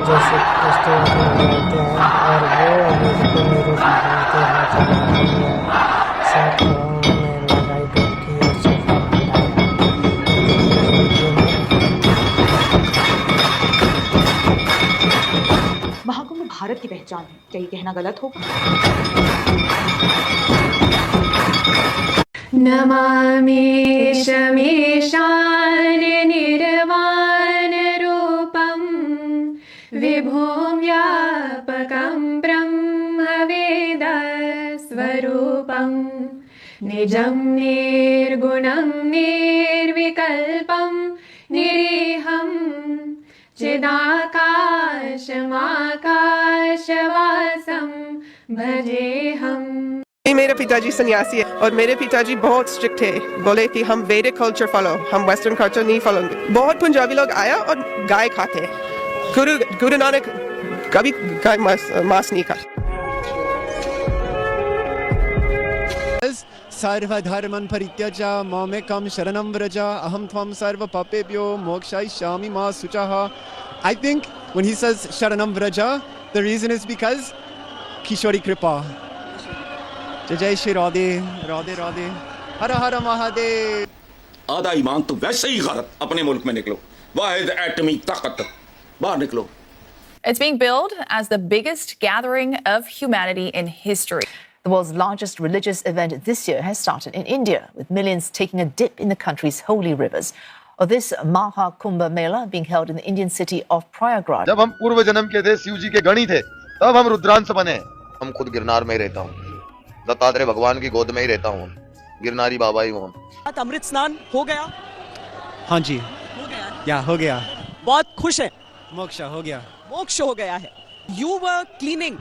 जैसे फेस्टिवल मनाते हैं और वो म्यूजिकल वीडियोस बनाते हैं चलाते हैं साथ हवाओं में लगाई डुबकी और सोफा हटाया। इस वीडियो में महाकुंभ भारत की पहचान है, क्या ये कहना गलत होगा? नमामि शमीशान निर्वाण रूपं विभुं व्यापकं ब्रह्मवेदस्वरूपं निजं निर्गुणं निर्विकल्पं निरीहं चिदाकाशमाकाशवासं भजेऽहम्। मेरे पिताजी सन्यासी है और मेरे पिताजी बहुत स्ट्रिक्ट थे। बोले कि हम वैदिक कल्चर फॉलो, हम वेस्टर्न कल्चर नहीं फॉलोंगे। बहुत पंजाबी लोग आया और गाय खाते हैं। गुरु नानक कभी गाय मांस नहीं खाता। सर्वधर्मं परित्यज्य मामेकं शरणं व्रज अहं त्वं सर्वपापेभ्यो मोक्षयिष्यामि मा शुचः. I think when he says sharanam vraja, the reason is because Kishori Kripa. जय श्री राधे राधे राधे हर हर महादेव. आधा ईमान तो वैसे ही गलत. अपने मुल्क में निकलो. वाहिद एटमी ताकत. बाहर निकलो. It's being billed as the biggest gathering of humanity in history. The world's largest religious event this year has started in India, with millions taking a dip in the country's holy rivers. Or this Maha Kumbh Mela being held in the Indian city of Prayagraj. जब हम पूर्व जन्म के थे, शिव जी के गणी थे, तब हम रुद्रांश बने. हम खुद गिरनार में रहता हूँ, दत्तात्रेय भगवान की गोद में ही रहता हूँ, गिरनारी बाबा ही हूँ. अमृत स्नान हो गया? हाँ जी, हो गया. या हो गया. बहुत खुश है. मोक्ष हो गया. मोक्ष हो गया है. यू वर क्लीनिंग,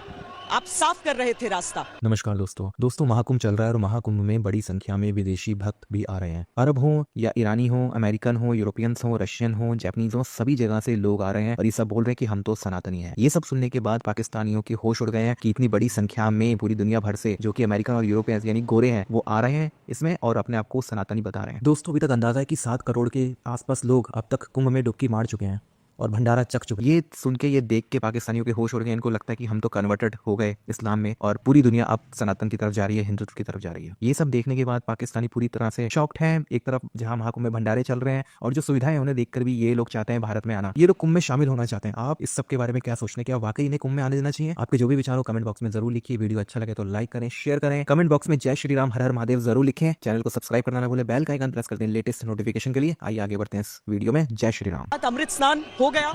आप साफ कर रहे थे रास्ता. नमस्कार दोस्तों महाकुंभ चल रहा है और महाकुंभ में बड़ी संख्या में विदेशी भक्त भी आ रहे हैं. अरब हो या ईरानी हो, अमेरिकन हो, यूरोपियंस हो, रशियन हो, जापानीज हो, सभी जगह से लोग आ रहे हैं और ये सब बोल रहे हैं कि हम तो सनातनी हैं. ये सब सुनने के बाद पाकिस्तानियों के होश उड़ गए हैं कि इतनी बड़ी संख्या में पूरी दुनिया भर से जो कि अमेरिकन और यूरोपियंस यानी गोरे हैं वो आ रहे हैं इसमें और अपने आप को सनातनी बता रहे हैं. दोस्तों अभी तक अंदाजा है कि 7 करोड़ के आसपास लोग अब तक कुंभ में डुबकी मार चुके हैं और भंडारा चख चुके. ये सुन के, ये देख के पाकिस्तानियों के होश उड़ गए. इनको लगता है कि हम तो कन्वर्टेड हो गए इस्लाम में और पूरी दुनिया अब सनातन की तरफ जा रही है, हिंदुत्व की तरफ जा रही है. ये सब देखने के बाद पाकिस्तानी पूरी तरह से शॉक्ड हैं. एक तरफ जहां महाकुंभ में भंडारे चल रहे हैं और जो सुविधाएं हैं उन्हें देखकर भी ये लोग चाहते हैं भारत में आना. ये लोग कुंभ में शामिल होना चाहते हैं. आप इस सब के बारे में क्या सोचते हैं? क्या वाकई इन्हें कुंभ में आने देना चाहिए? आपके जो भी विचार हो कमेंट बॉक्स में जरूर लिखिए. वीडियो अच्छा लगे तो लाइक करें, शेयर करें. कमेंट बॉक्स में जय श्री राम हर हर महादेव जरूर लिखें. चैनल को सब्सक्राइब करना ना भूलें. बेल का आइकन प्रेस कर दें लेटेस्ट नोटिफिकेशन के लिए. आइए आगे बढ़ते हैं इस वीडियो में. जय श्री राम. अमृत स्नान हो गया?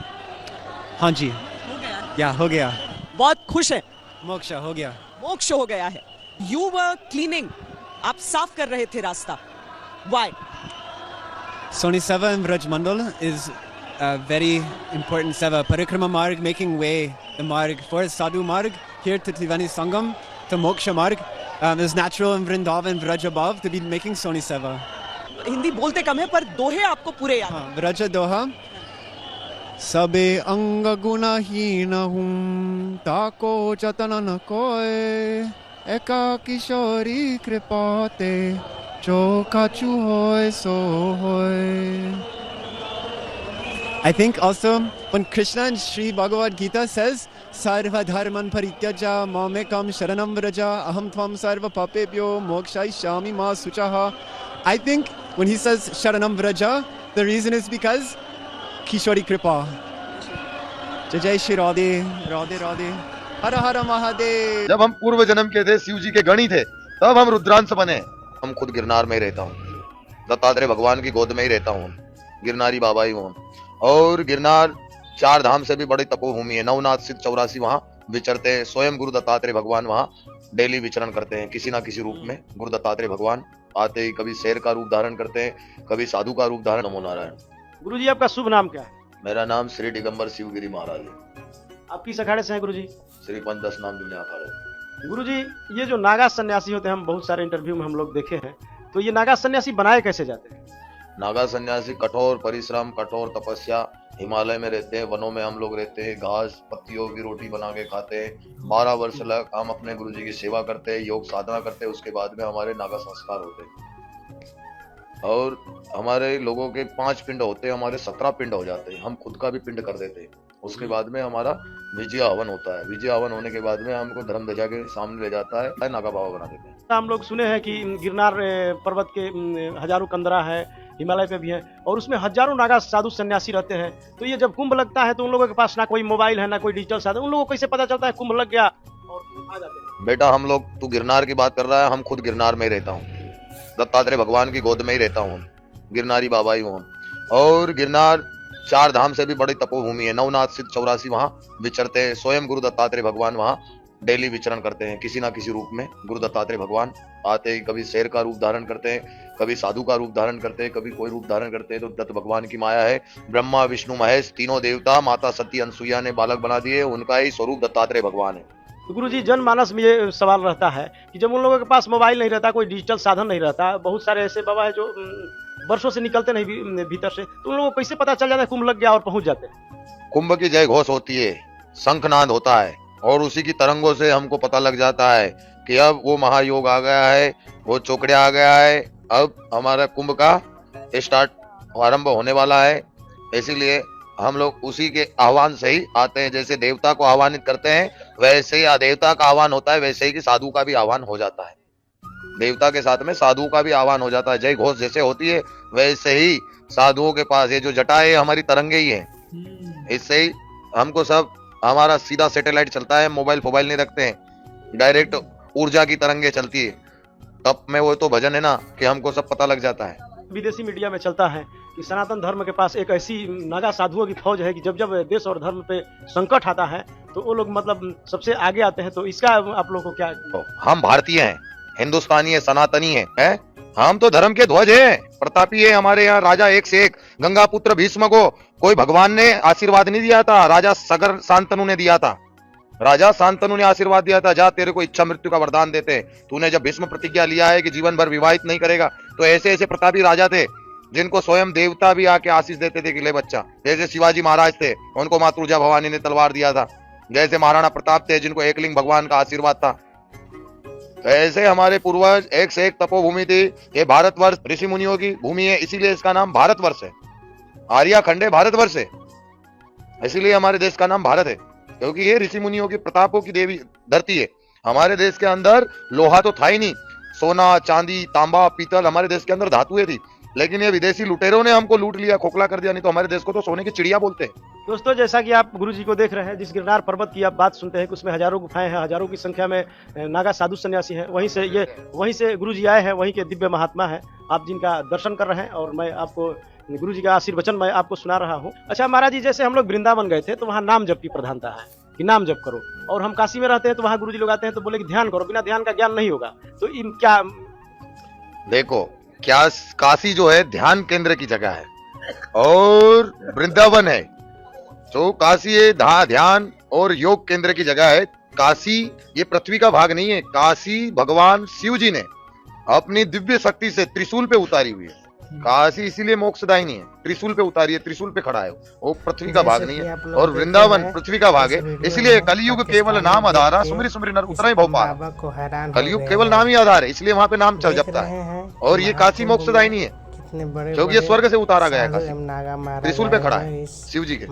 हाँ जी, हो गया. या हो गया. बहुत खुश है. मोक्ष हो गया. मोक्ष हो गया है. यू वर क्लीनिंग, आप साफ कर रहे थे रास्ता. Why? Soni Seva in Vraj Mandal is a very important seva. Parikrama Marg, making way, the Marg for Sadhu Marg, here to Triveni Sangam, to Moksha Marg. It's natural in Vrindavan, Vraj above, to be making Soni Seva. Hindi बोलते कम है पर दोहे आपको पूरे याद. हाँ, Vraj Doha. सबे अंग गुणहीन हूँ, ताको जतन न कोय, एका किशोरी कृपाते, जो कछु होय सो होय. I think also when Krishna in Sri Bhagavad Gita says Sarva Dharman Parityajya Mamekam Sharanam Vraja Aham Tvam Sarva Papebhyo Mokshayishyami Ma Suchaha. I think when he says Sharanam Vraja, the reason is because Kishori Kripa. जय श्री राधे राधे राधे हर हर महादेव. जब हम पूर्व जन्म के थे, शिव जी के गणी थे, तब हम रुद्रांश बने. हम खुद गिरनार में ही रहता हूँ, दत्तात्रेय भगवान की गोद में ही रहता हूँ, गिरनारी बाबा ही हूँ. और गिरनार 4 धाम से भी बड़ी तपोभूमि है. 9 नाथ सिद्ध 84 वहाँ विचरते हैं. स्वयं गुरु दत्तात्रेय भगवान वहाँ डेली विचरण करते हैं किसी ना किसी रूप में. गुरु दत्तात्रेय भगवान आते ही कभी शेर का रूप धारण करते हैं, कभी साधु का रूप धारण. नमो नारायण. गुरु जी आपका शुभ नाम क्या है? मेरा नाम श्री दिगंबर शिवगिरी महाराज है. आप किस अखाड़े से हैं गुरु जी? श्री पंचदश नाम दुनिया अखाड़े. गुरु जी ये जो नागा सन्यासी होते हैं, हम बहुत सारे इंटरव्यू में हम लोग देखे हैं, तो ये नागा सन्यासी बनाए कैसे जाते हैं? नागा सन्यासी कठोर परिश्रम, कठोर तपस्या, हिमालय में रहते हैं, वनों में हम लोग रहते हैं, घास पत्तियों की रोटी बना के खाते हैं. 12 वर्ष तक हम अपने गुरु जी की सेवा करते हैं, योग साधना करते हैं. उसके बाद में हमारे नागा संस्कार होते हैं और हमारे लोगों के 5 पिंड होते हैं, हमारे 17 पिंड हो जाते हैं. हम खुद का भी पिंड कर देते हैं. उसके बाद में हमारा विजय हवन होता है। विजय हवन होने के बाद में हमको धर्म ध्वजा के सामने ले जाता है, नागा बाबा बना देते हैं। हम लोग सुने हैं कि गिरनार पर्वत के हजारों कंदरा है, हिमालय पे भी है, और उसमें हजारों नागा साधु सन्यासी रहते हैं। तो ये जब कुंभ लगता है तो उन लोगों के पास ना कोई मोबाइल है ना कोई डिजिटल साधन, उन लोगों को कैसे पता चलता है कुंभ लग गया और आ जाते हैं? बेटा हम लोग, तू गिरनार की बात कर रहा है, हम खुद गिरनार में ही रहता हूँ, दत्तात्रेय भगवान की गोद में ही रहता हूँ, गिरनारी बाबा ही हूँ। और गिरनार 4 धाम से भी बड़ी तपोभूमि है, नवनाथ सिद्ध 84 वहाँ विचरते हैं। स्वयं गुरु दत्तात्रेय भगवान वहाँ डेली विचरण करते हैं, किसी ना किसी रूप में। गुरु दत्तात्रेय भगवान आते ही कभी शेर का रूप धारण करते हैं, कभी साधु का रूप धारण करते हैं, कभी कोई रूप धारण करते हैं। तो दत्त भगवान की माया है। ब्रह्मा विष्णु महेश तीनों देवता माता सती अनसुईया ने बालक बना दिए, उनका ही स्वरूप दत्तात्रेय भगवान है। तो गुरुजी, जनमानस में ये सवाल रहता है कि जब उन लोगों के पास मोबाइल नहीं रहता, कोई डिजिटल साधन नहीं रहता, बहुत सारे ऐसे बाबा है जो वर्षों से निकलते नहीं भीतर से, तो उन लोगों को कैसे पता चल जाता है कुंभ लग गया और पहुंच जाते हैं? कुंभ की जय घोष होती है, शंखनाद होता है, और उसी की तरंगों से हमको पता लग जाता है कि अब वो महायोग आ गया है, वो चौकड़िया आ गया है, अब हमारा कुंभ का आरंभ होने वाला है। इसीलिए हम लोग उसी के आह्वान से ही आते हैं। जैसे देवता को आह्वानित करते हैं वैसे ही देवता का आह्वान होता है, वैसे ही कि साधु का भी आह्वान हो जाता है। देवता के साथ में साधु का भी आह्वान हो जाता है। जय घोष जैसे होती है वैसे ही साधुओं के पास ये जो जटा है हमारी तरंगे ही है। इससे ही हमको सब, हमारा सीधा सैटेलाइट चलता है, मोबाइल फोबाइल नहीं रखते हैं, डायरेक्ट ऊर्जा की तरंगे चलती है। तब में वो तो भजन है ना कि हमको सब पता लग जाता है। विदेशी मीडिया में चलता है कि सनातन धर्म के पास एक ऐसी नागा साधुओं की फौज है कि जब जब देश और धर्म पे संकट आता है तो वो लोग मतलब सबसे आगे आते हैं। तो इसका आप लोगों को क्या? हम भारतीय हैं, हिंदुस्तानी है, सनातनी है? हम तो धर्म के ध्वज हैं, प्रतापी है। हमारे यहाँ राजा एक से एक, गंगा पुत्र भीष्म को कोई भगवान ने आशीर्वाद नहीं दिया था, राजा सगर शांतनु ने दिया था। राजा शांतनु ने आशीर्वाद दिया था, जा तेरे को इच्छा मृत्यु का वरदान देते हैं। तूने जब भीष्म प्रतिज्ञा लिया है कि जीवन भर विवाहित नहीं करेगा, तो ऐसे ऐसे प्रतापी राजा थे जिनको स्वयं देवता भी आके आशीष देते थे कि ले बच्चा। जैसे शिवाजी महाराज थे, उनको माँ तुलजा भवानी ने तलवार दिया था। जैसे महाराणा प्रताप थे, जिनको एकलिंग भगवान का आशीर्वाद था। ऐसे हमारे पूर्वज एक से एक तपोभूमि थी। ये भारतवर्ष ऋषि मुनियों की भूमि है, इसीलिए इसका नाम भारतवर्ष है। आर्या खंड है, भारतवर्ष है, इसीलिए हमारे देश का नाम भारत है, क्योंकि ये ऋषि मुनियों की प्रतापों की देवी धरती है। हमारे देश के अंदर लोहा तो था ही नहीं, सोना चांदी तांबा पीतल हमारे देश के अंदर धातुएं थी, लेकिन ये विदेशी लुटेरों ने हमको लूट लिया, खोखला कर दिया। नहीं तो हमारे देश को तो सोने की चिड़िया बोलते हैं। दोस्तों, जैसा कि आप गुरुजी को देख रहे हैं, जिस गिरनार पर्वत की आप बात सुनते हैं कि उसमें हजारों गुफाएं हैं, हजारों की संख्या में नागा साधु सन्यासी हैं, वहीं से गुरुजी आए हैं, वहीं के दिव्य महात्मा हैं, आप जिनका दर्शन कर रहे हैं। और मैं आपको गुरुजी का आशीर्वचन मैं आपको सुना रहा हूँ। अच्छा महाराज जी, जैसे हम लोग वृंदावन गए थे तो वहाँ नाम जप की प्रधानता है कि नाम जप करो, और हम काशी में रहते हैं तो वहाँ गुरुजी लोग आते हैं तो बोले कि ध्यान करो, बिना ध्यान का ज्ञान नहीं होगा। तो इन क्या देखो, क्या काशी जो है ध्यान केंद्र की जगह है और वृंदावन है जो काशी है ध्यान और योग केंद्र की जगह है। काशी ये पृथ्वी का भाग नहीं है, काशी भगवान शिव जी ने अपनी दिव्य शक्ति से त्रिशूल पे उतारी हुई है। काशी इसीलिए मोक्षदायिनी है, त्रिशूल पे उतारी है, त्रिशूल पे खड़ा है, वो पृथ्वी का भाग नहीं है। और वृंदावन पृथ्वी का भाग है, इसलिए कलयुग केवल नाम आधार, सुमिर सुमिर नर उतरा ही भोपाल। कलयुग केवल नाम ही आधार है, इसलिए वहाँ पे नाम चल जपता है। और ये काशी मोक्षदायिनी है, क्योंकि ये स्वर्ग से उतारा गया है, त्रिशूल पे खड़ा है शिव जी के।